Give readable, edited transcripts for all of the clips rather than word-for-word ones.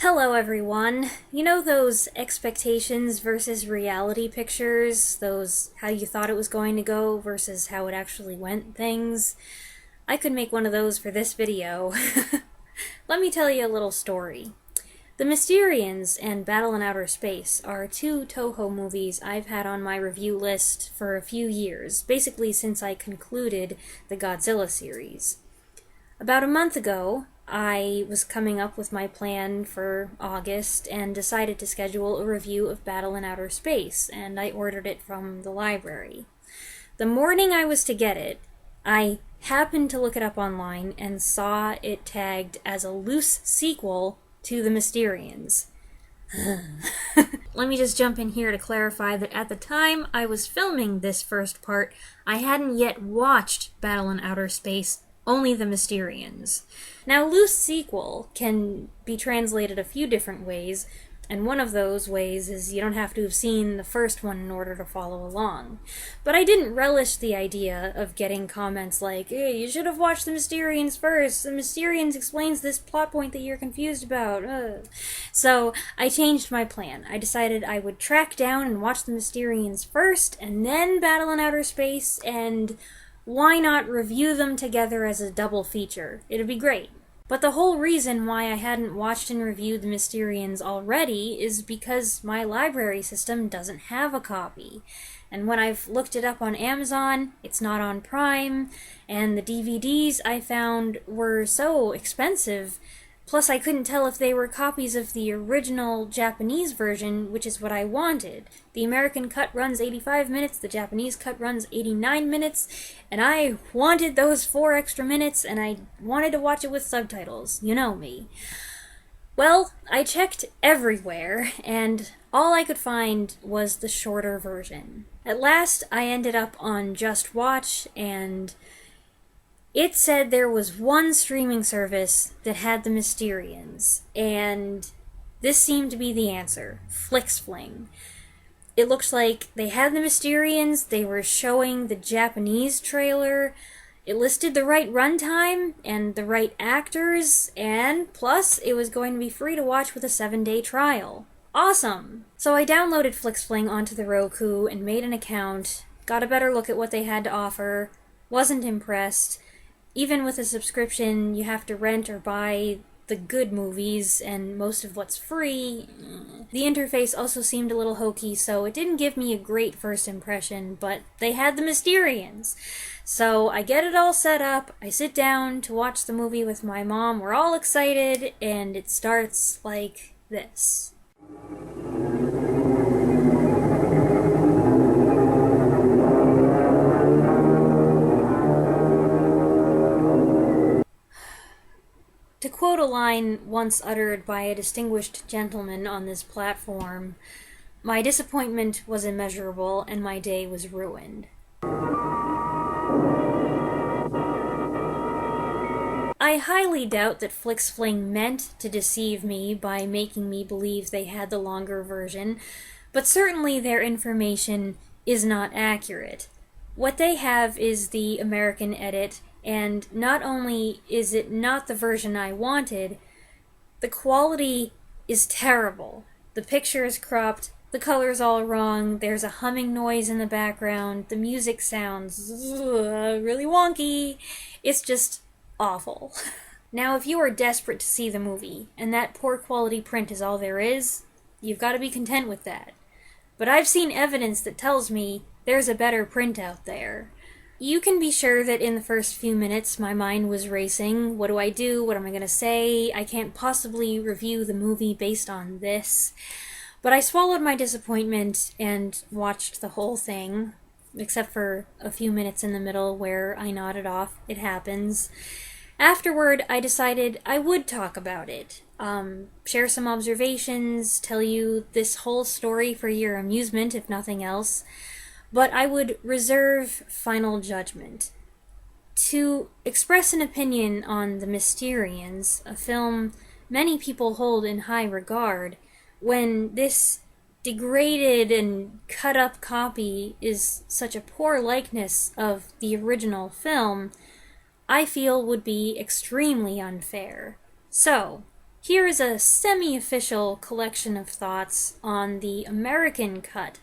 Hello everyone. You know those expectations versus reality pictures? Those how you thought it was going to go versus how it actually went things? I could make one of those for this video. Let me tell you a little story. The Mysterians and Battle in Outer Space are two Toho movies I've had on my review list for a few years, basically since I concluded the Godzilla series. About a month ago, I was coming up with my plan for August and decided to schedule a review of Battle in Outer Space, and I ordered it from the library. The morning I was to get it, I happened to look it up online and saw it tagged as a loose sequel to The Mysterians. Let me just jump in here to clarify that at the time I was filming this first part, I hadn't yet watched Battle in Outer Space, only The Mysterians. Now, loose sequel can be translated a few different ways, and one of those ways is you don't have to have seen the first one in order to follow along. But I didn't relish the idea of getting comments like, hey, you should have watched The Mysterians first. The Mysterians explains this plot point that you're confused about. So I changed my plan. I decided I would track down and watch The Mysterians first, and then Battle in Outer Space, and why not review them together as a double feature? It'd be great. But the whole reason why I hadn't watched and reviewed The Mysterians already is because my library system doesn't have a copy. And when I've looked it up on Amazon, it's not on Prime, and the DVDs I found were so expensive. Plus, I couldn't tell if they were copies of the original Japanese version, which is what I wanted. The American cut runs 85 minutes, the Japanese cut runs 89 minutes, and I wanted those 4 extra minutes, and I wanted to watch it with subtitles. You know me. Well, I checked everywhere, and all I could find was the shorter version. At last, I ended up on Just Watch, and it said there was one streaming service that had The Mysterians, and this seemed to be the answer, FlixFling. It looked like they had The Mysterians, they were showing the Japanese trailer, it listed the right runtime and the right actors, and plus it was going to be free to watch with a 7-day trial. Awesome! So I downloaded FlixFling onto the Roku and made an account, got a better look at what they had to offer, wasn't impressed. Even with a subscription, you have to rent or buy the good movies, and most of what's free. The interface also seemed a little hokey, so it didn't give me a great first impression, but they had The Mysterians. So I get it all set up, I sit down to watch the movie with my mom, we're all excited, and it starts like this. To quote a line once uttered by a distinguished gentleman on this platform, my disappointment was immeasurable and my day was ruined. I highly doubt that FlixFling meant to deceive me by making me believe they had the longer version, but certainly their information is not accurate. What they have is the American edit, and not only is it not the version I wanted, the quality is terrible. The picture is cropped, the color's all wrong, there's a humming noise in the background, the music sounds really wonky. It's just awful. Now, if you are desperate to see the movie, and that poor quality print is all there is, you've got to be content with that. But I've seen evidence that tells me there's a better print out there. You can be sure that in the first few minutes my mind was racing. What do I do? What am I going to say? I can't possibly review the movie based on this. But I swallowed my disappointment and watched the whole thing, except for a few minutes in the middle where I nodded off. It happens. Afterward, I decided I would talk about it. Share some observations, tell you this whole story for your amusement, if nothing else. But I would reserve final judgment. To express an opinion on The Mysterians, a film many people hold in high regard, when this degraded and cut-up copy is such a poor likeness of the original film, I feel would be extremely unfair. So, Here is a semi-official collection of thoughts on the American cut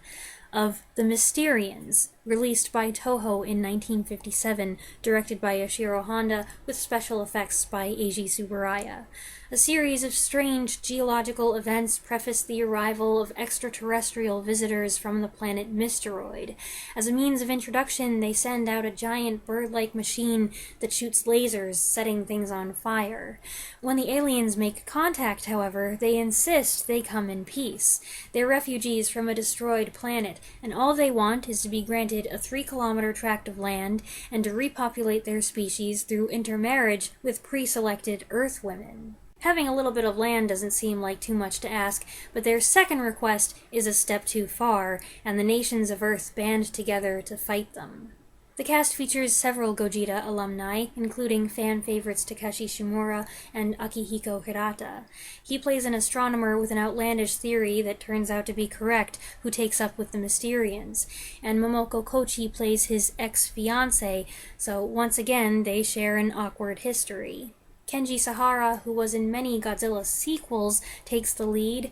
of The Mysterians, released by Toho in 1957, directed by Yoshiro Honda, with special effects by Eiji Tsuburaya. A series of strange geological events preface the arrival of extraterrestrial visitors from the planet Mysteroid. As a means of introduction, they send out a giant bird-like machine that shoots lasers, setting things on fire. When the aliens make contact, however, they insist they come in peace. They're refugees from a destroyed planet, and all they want is to be granted a 3-kilometer tract of land and to repopulate their species through intermarriage with pre-selected Earth women. Having a little bit of land doesn't seem like too much to ask, but their second request is a step too far, and the nations of Earth band together to fight them. The cast features several Gogeta alumni, including fan favorites Takeshi Shimura and Akihiko Hirata. He plays an astronomer with an outlandish theory that turns out to be correct, who takes up with the Mysterians, and Momoko Kochi plays his ex-fiancé, so once again they share an awkward history. Kenji Sahara, who was in many Godzilla sequels, takes the lead.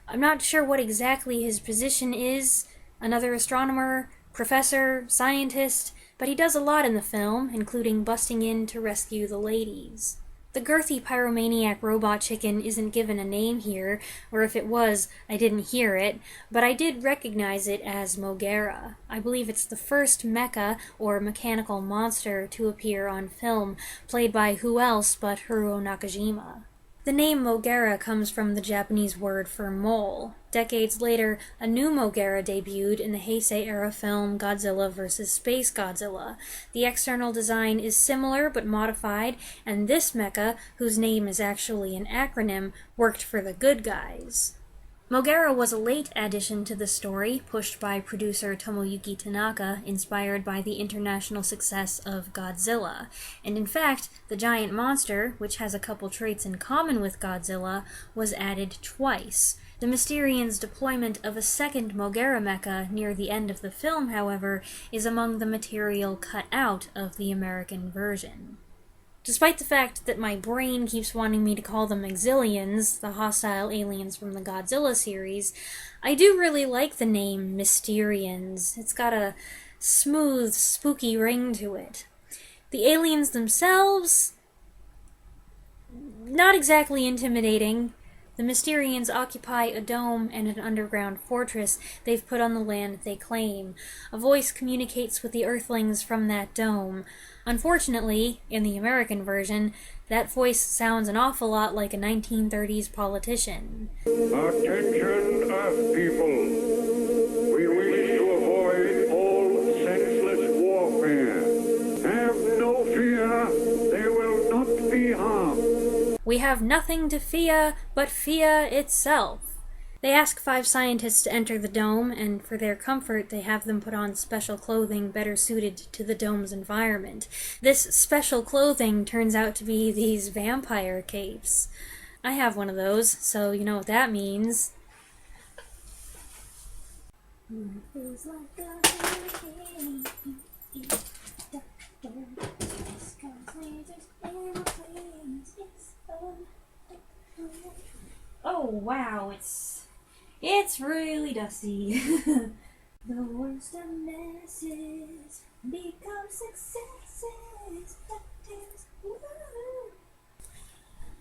I'm not sure what exactly his position is, another astronomer, professor, scientist, but he does a lot in the film, including busting in to rescue the ladies. The girthy pyromaniac robot chicken isn't given a name here, or if it was, I didn't hear it, but I did recognize it as Mogera. I believe it's the first mecha, or mechanical monster, to appear on film, played by who else but Hiro Nakajima. The name Mogera comes from the Japanese word for mole. Decades later, a new Mogera debuted in the Heisei-era film Godzilla vs. Space Godzilla. The external design is similar but modified, and this mecha, whose name is actually an acronym, worked for the good guys. Mogera was a late addition to the story, pushed by producer Tomoyuki Tanaka, inspired by the international success of Godzilla. And in fact, the giant monster, which has a couple traits in common with Godzilla, was added twice. The Mysterians' deployment of a second Mogera mecha near the end of the film, however, is among the material cut out of the American version. Despite the fact that my brain keeps wanting me to call them Exilians, the hostile aliens from the Godzilla series, I do really like the name Mysterians. It's got a smooth, spooky ring to it. The aliens themselves, not exactly intimidating. The Mysterians occupy a dome and an underground fortress they've put on the land they claim. A voice communicates with the Earthlings from that dome. Unfortunately, in the American version, that voice sounds an awful lot like a 1930s politician. Attention, Earth people! We wish to avoid all senseless warfare. Have no fear, there will not be harm. We have nothing to fear but fear itself. They ask 5 scientists to enter the dome, and for their comfort they have them put on special clothing better suited to the dome's environment. This special clothing turns out to be these vampire capes. I have one of those, so you know what that means. Oh wow, it's really dusty. The worst of messes become successes.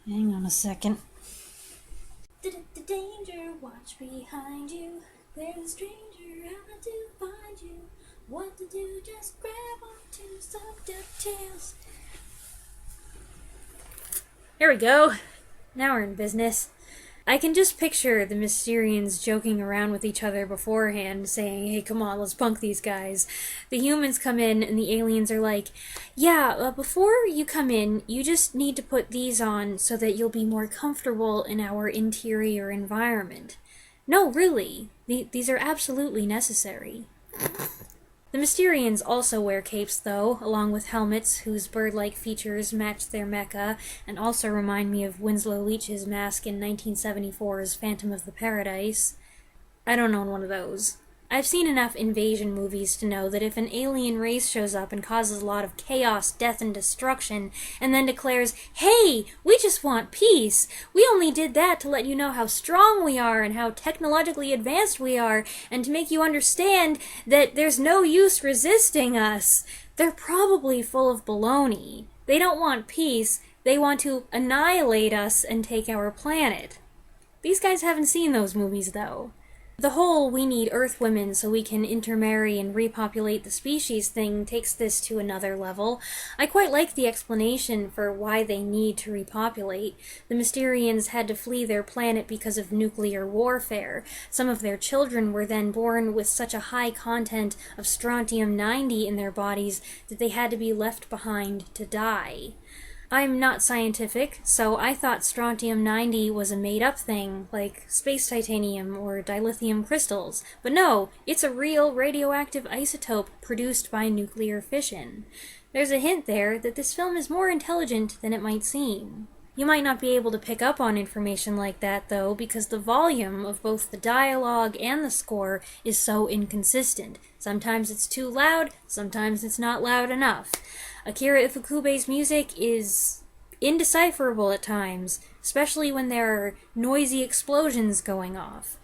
Hang on a second. Danger, watch behind you. There's a stranger out to find you. What to do, just grab onto some ducktails. There we go. Now we're in business. I can just picture the Mysterians joking around with each other beforehand, saying, hey, come on, let's punk these guys. The humans come in, and the aliens are like, yeah, before you come in, you just need to put these on so that you'll be more comfortable in our interior environment. No, really. These are absolutely necessary. The Mysterians also wear capes, though, along with helmets whose bird-like features match their mecha, and also remind me of Winslow Leach's mask in 1974's Phantom of the Paradise. I don't own one of those. I've seen enough invasion movies to know that if an alien race shows up and causes a lot of chaos, death, and destruction, and then declares, "Hey, we just want peace. We only did that to let you know how strong we are and how technologically advanced we are, and to make you understand that there's no use resisting us," they're probably full of baloney. They don't want peace, they want to annihilate us and take our planet. These guys haven't seen those movies, though. The whole "we need Earth women so we can intermarry and repopulate the species" thing takes this to another level. I quite like the explanation for why they need to repopulate. The Mysterians had to flee their planet because of nuclear warfare. Some of their children were then born with such a high content of strontium-90 in their bodies that they had to be left behind to die. I'm not scientific, so I thought strontium-90 was a made-up thing, like space titanium or dilithium crystals. But no, it's a real radioactive isotope produced by nuclear fission. There's a hint there that this film is more intelligent than it might seem. You might not be able to pick up on information like that, though, because the volume of both the dialogue and the score is so inconsistent. Sometimes it's too loud, sometimes it's not loud enough. Akira Ifukube's music is indecipherable at times, especially when there are noisy explosions going off.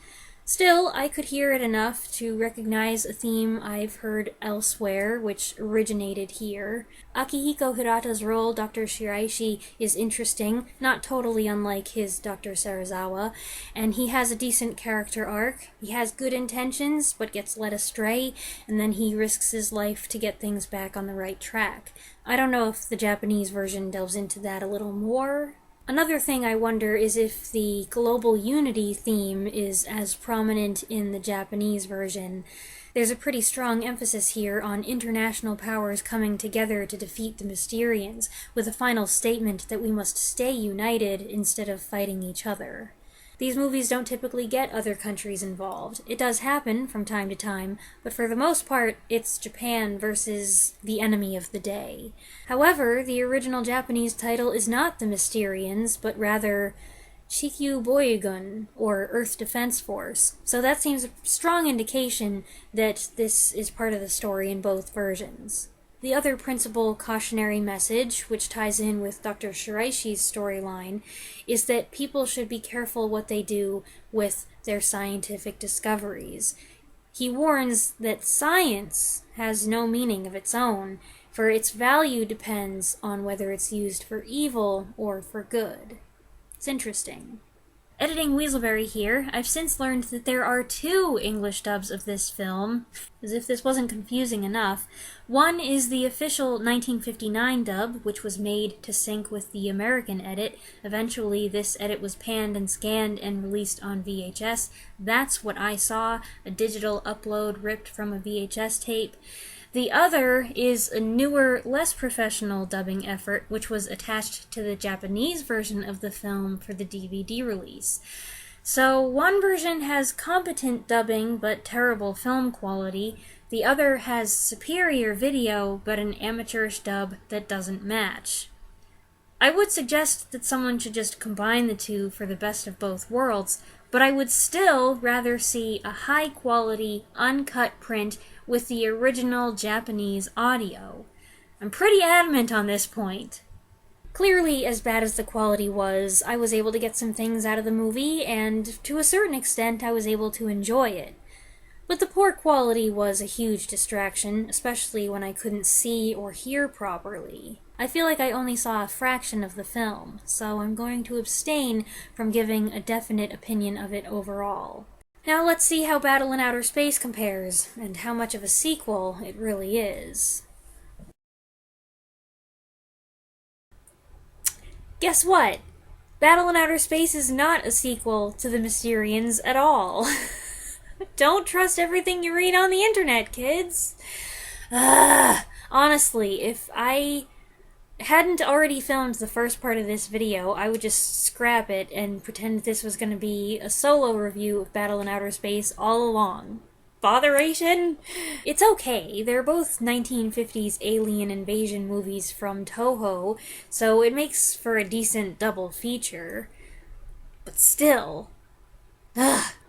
Still, I could hear it enough to recognize a theme I've heard elsewhere, which originated here. Akihiko Hirata's role, Dr. Shiraishi, is interesting, not totally unlike his Dr. Serizawa, and he has a decent character arc. He has good intentions, but gets led astray, and then he risks his life to get things back on the right track. I don't know if the Japanese version delves into that a little more. Another thing I wonder is if the global unity theme is as prominent in the Japanese version. There's a pretty strong emphasis here on international powers coming together to defeat the Mysterians, with a final statement that we must stay united instead of fighting each other. These movies don't typically get other countries involved. It does happen from time to time, but for the most part, it's Japan versus the enemy of the day. However, the original Japanese title is not the Mysterians, but rather Chikyu Boyugun, or Earth Defense Force, so that seems a strong indication that this is part of the story in both versions. The other principal cautionary message, which ties in with Dr. Shiraishi's storyline, is that people should be careful what they do with their scientific discoveries. He warns that science has no meaning of its own, for its value depends on whether it's used for evil or for good. It's interesting. Editing Weaselberry here, I've since learned that there are 2 English dubs of this film, as if this wasn't confusing enough. One is the official 1959 dub, which was made to sync with the American edit. Eventually, this edit was panned and scanned and released on VHS. That's what I saw, a digital upload ripped from a VHS tape. The other is a newer, less professional dubbing effort, which was attached to the Japanese version of the film for the DVD release. So one version has competent dubbing but terrible film quality, the other has superior video but an amateurish dub that doesn't match. I would suggest that someone should just combine the two for the best of both worlds, but I would still rather see a high-quality, uncut print with the original Japanese audio. I'm pretty adamant on this point. Clearly, as bad as the quality was, I was able to get some things out of the movie, and to a certain extent I was able to enjoy it. But the poor quality was a huge distraction, especially when I couldn't see or hear properly. I feel like I only saw a fraction of the film, so I'm going to abstain from giving a definite opinion of it overall. Now let's see how Battle in Outer Space compares, and how much of a sequel it really is. Guess what? Battle in Outer Space is not a sequel to the Mysterians at all. Don't trust everything you read on the internet, kids! Honestly, if I hadn't already filmed the first part of this video, I would just scrap it and pretend this was going to be a solo review of Battle in Outer Space all along. Botheration? It's okay, they're both 1950s alien invasion movies from Toho, so it makes for a decent double feature. But still...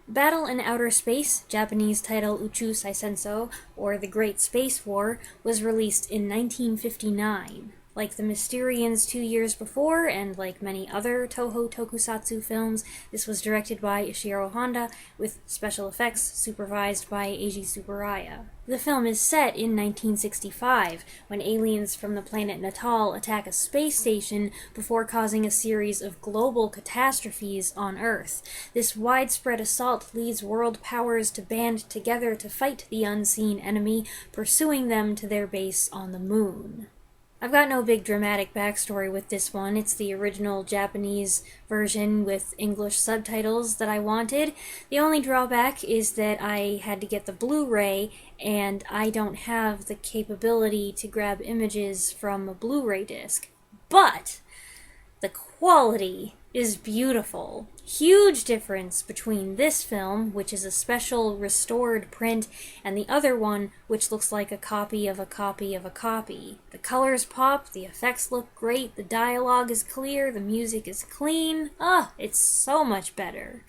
Battle in Outer Space, Japanese title Uchu Saisenso, or The Great Space War, was released in 1959. Like the Mysterians 2 years before, and like many other Toho tokusatsu films, this was directed by Ishiro Honda, with special effects supervised by Eiji Tsuburaya. The film is set in 1965, when aliens from the planet Natal attack a space station before causing a series of global catastrophes on Earth. This widespread assault leads world powers to band together to fight the unseen enemy, pursuing them to their base on the moon. I've got no big dramatic backstory with this one. It's the original Japanese version with English subtitles that I wanted. The only drawback is that I had to get the Blu-ray, and I don't have the capability to grab images from a Blu-ray disc. But the quality is beautiful. Huge difference between this film, which is a special restored print, and the other one, which looks like a copy of a copy of a copy. The colors pop, the effects look great, the dialogue is clear, the music is clean. It's so much better.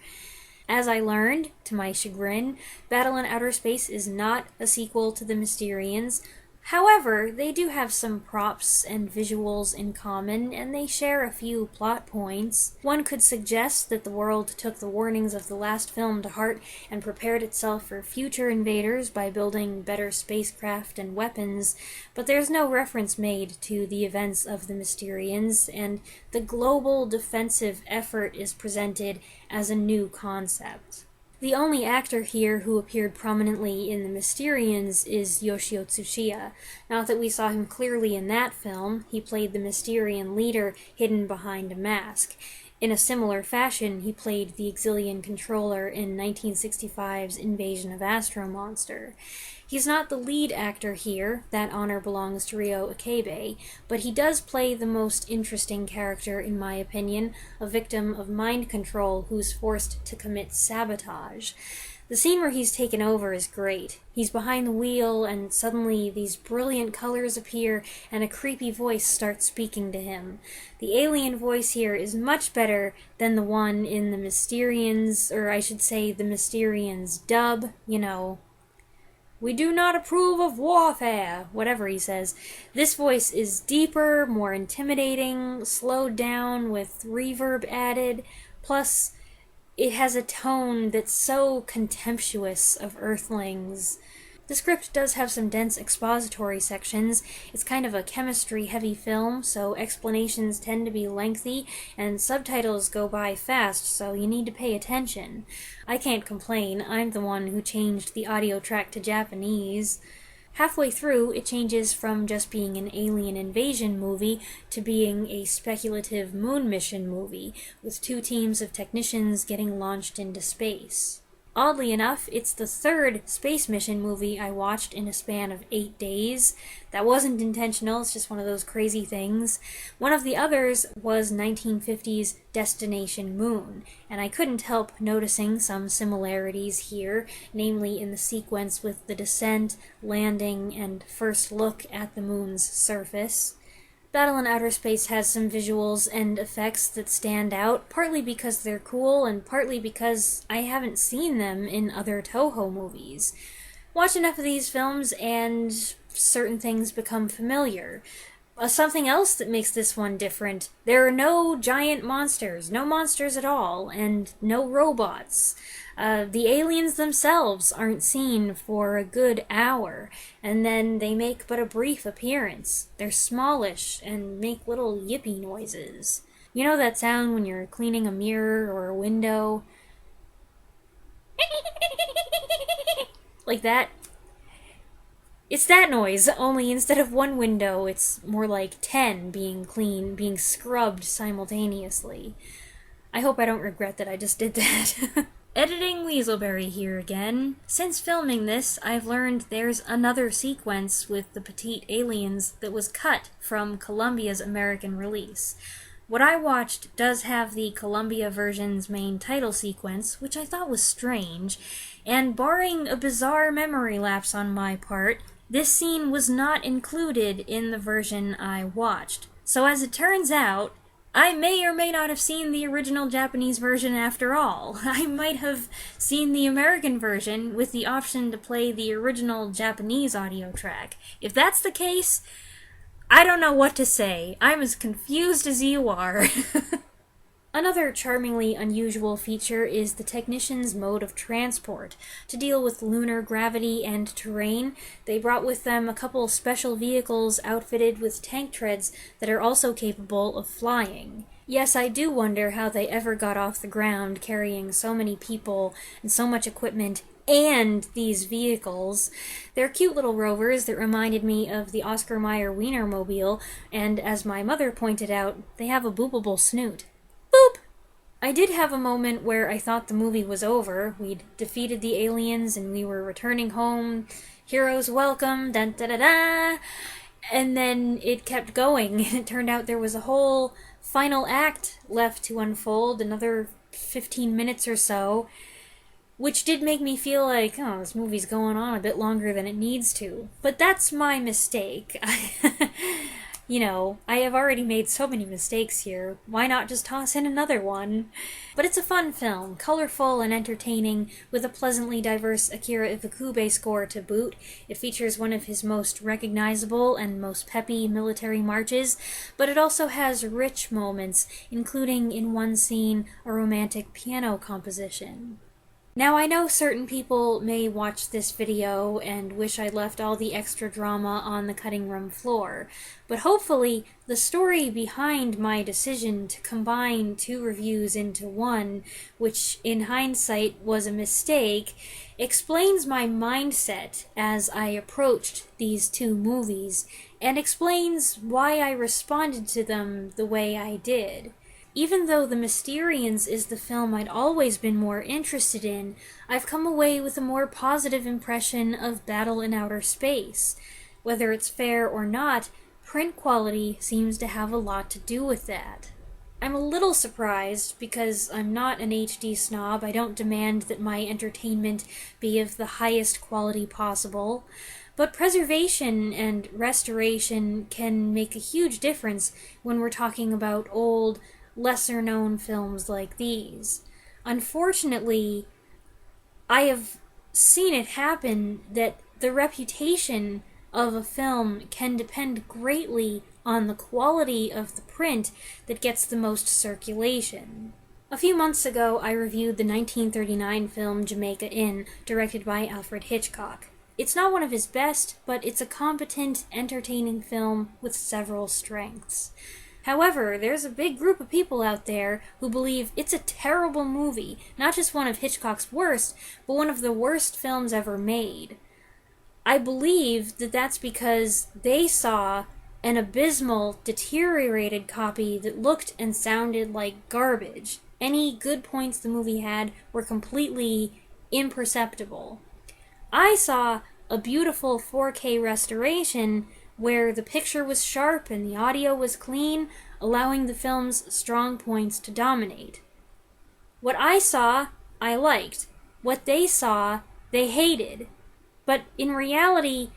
As I learned, to my chagrin, Battle in Outer Space is not a sequel to The Mysterians. However, they do have some props and visuals in common, and they share a few plot points. One could suggest that the world took the warnings of the last film to heart and prepared itself for future invaders by building better spacecraft and weapons, but there's no reference made to the events of the Mysterians, and the global defensive effort is presented as a new concept. The only actor here who appeared prominently in The Mysterians is Yoshio Tsuchiya. Not that we saw him clearly in that film, he played the Mysterian leader hidden behind a mask. In a similar fashion, he played the Exilian controller in 1965's Invasion of Astro Monster. He's not the lead actor here, that honor belongs to Ryo Ikebe, but he does play the most interesting character, in my opinion, a victim of mind control who's forced to commit sabotage. The scene where he's taken over is great. He's behind the wheel, and suddenly these brilliant colors appear, and a creepy voice starts speaking to him. The alien voice here is much better than the one in the Mysterians, or I should say the Mysterians dub, "We do not approve of warfare," whatever he says. This voice is deeper, more intimidating, slowed down with reverb added, plus it has a tone that's so contemptuous of Earthlings. The script does have some dense expository sections. It's kind of a chemistry-heavy film, so explanations tend to be lengthy, and subtitles go by fast, so you need to pay attention. I can't complain. I'm the one who changed the audio track to Japanese. Halfway through, it changes from just being an alien invasion movie to being a speculative moon mission movie, with 2 teams of technicians getting launched into space. Oddly enough, it's the 3rd space mission movie I watched in a span of 8 days. That wasn't intentional, it's just one of those crazy things. One of the others was 1950's Destination Moon, and I couldn't help noticing some similarities here, namely in the sequence with the descent, landing, and first look at the moon's surface. Battle in Outer Space has some visuals and effects that stand out, partly because they're cool and partly because I haven't seen them in other Toho movies. Watch enough of these films and certain things become familiar. Something else that makes this one different: there are no giant monsters, no monsters at all, and no robots. The aliens themselves aren't seen for a good hour, and then they make but a brief appearance. They're smallish and make little yippy noises. You know that sound when you're cleaning a mirror or a window? Like that? It's that noise, only instead of one window, it's more like 10 being cleaned, being scrubbed simultaneously. I hope I don't regret that I just did that. Editing Weaselberry here again. Since filming this, I've learned there's another sequence with the petite aliens that was cut from Columbia's American release. What I watched does have the Columbia version's main title sequence, which I thought was strange, and barring a bizarre memory lapse on my part, this scene was not included in the version I watched. So as it turns out, I may or may not have seen the original Japanese version after all. I might have seen the American version with the option to play the original Japanese audio track. If that's the case, I don't know what to say. I'm as confused as you are. Another charmingly unusual feature is the technician's mode of transport. To deal with lunar gravity and terrain, they brought with them a couple special vehicles outfitted with tank treads that are also capable of flying. Yes, I do wonder how they ever got off the ground carrying so many people and so much equipment and these vehicles. They're cute little rovers that reminded me of the Oscar Mayer Wienermobile, and as my mother pointed out, they have a boopable snoot. Boop! I did have a moment where I thought the movie was over. We'd defeated the aliens and we were returning home. Heroes welcome, dun da da da. And then it kept going. It turned out there was a whole final act left to unfold, another 15 minutes or so, which did make me feel like, oh, this movie's going on a bit longer than it needs to. But that's my mistake. You know, I have already made so many mistakes here. Why not just toss in another one? But it's a fun film, colorful and entertaining, with a pleasantly diverse Akira Ifukube score to boot. It features one of his most recognizable and most peppy military marches, but it also has rich moments, including in one scene a romantic piano composition. Now, I know certain people may watch this video and wish I left all the extra drama on the cutting room floor, but hopefully the story behind my decision to combine two reviews into one, which in hindsight was a mistake, explains my mindset as I approached these two movies, and explains why I responded to them the way I did. Even though The Mysterians is the film I'd always been more interested in, I've come away with a more positive impression of Battle in Outer Space. Whether it's fair or not, print quality seems to have a lot to do with that. I'm a little surprised because I'm not an HD snob. I don't demand that my entertainment be of the highest quality possible. But preservation and restoration can make a huge difference when we're talking about old, lesser-known films like these. Unfortunately, I have seen it happen that the reputation of a film can depend greatly on the quality of the print that gets the most circulation. A few months ago, I reviewed the 1939 film Jamaica Inn, directed by Alfred Hitchcock. It's not one of his best, but it's a competent, entertaining film with several strengths. However, there's a big group of people out there who believe it's a terrible movie, not just one of Hitchcock's worst, but one of the worst films ever made. I believe that that's because they saw an abysmal, deteriorated copy that looked and sounded like garbage. Any good points the movie had were completely imperceptible. I saw a beautiful 4K restoration where the picture was sharp and the audio was clean, allowing the film's strong points to dominate. What I saw, I liked. What they saw, they hated. But in reality,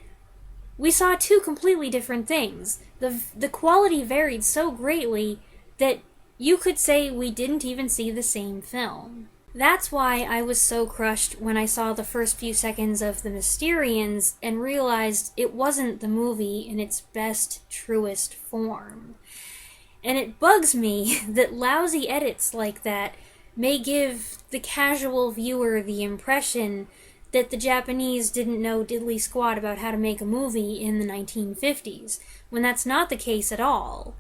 we saw two completely different things. The quality varied so greatly that you could say we didn't even see the same film. That's why I was so crushed when I saw the first few seconds of The Mysterians and realized it wasn't the movie in its best, truest form. And it bugs me that lousy edits like that may give the casual viewer the impression that the Japanese didn't know diddly squat about how to make a movie in the 1950s, when that's not the case at all.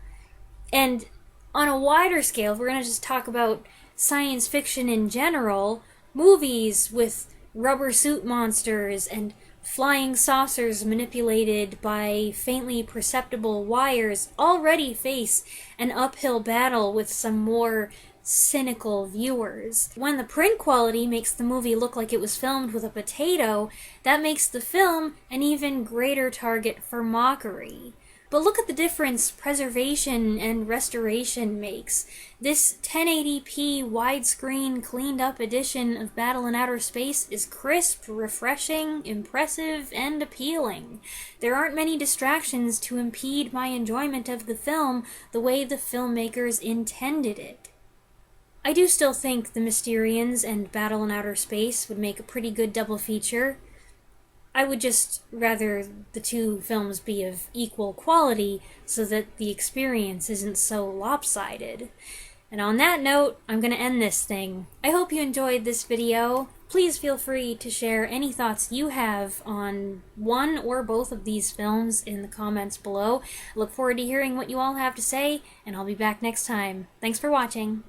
And on a wider scale, if we're going to just talk about science fiction in general, movies with rubber suit monsters and flying saucers manipulated by faintly perceptible wires already face an uphill battle with some more cynical viewers. When the print quality makes the movie look like it was filmed with a potato, that makes the film an even greater target for mockery. But look at the difference preservation and restoration makes. This 1080p widescreen cleaned up edition of Battle in Outer Space is crisp, refreshing, impressive, and appealing. There aren't many distractions to impede my enjoyment of the film the way the filmmakers intended it. I do still think The Mysterians and Battle in Outer Space would make a pretty good double feature. I would just rather the two films be of equal quality so that the experience isn't so lopsided. And on that note, I'm going to end this thing. I hope you enjoyed this video. Please feel free to share any thoughts you have on one or both of these films in the comments below. I look forward to hearing what you all have to say, and I'll be back next time. Thanks for watching.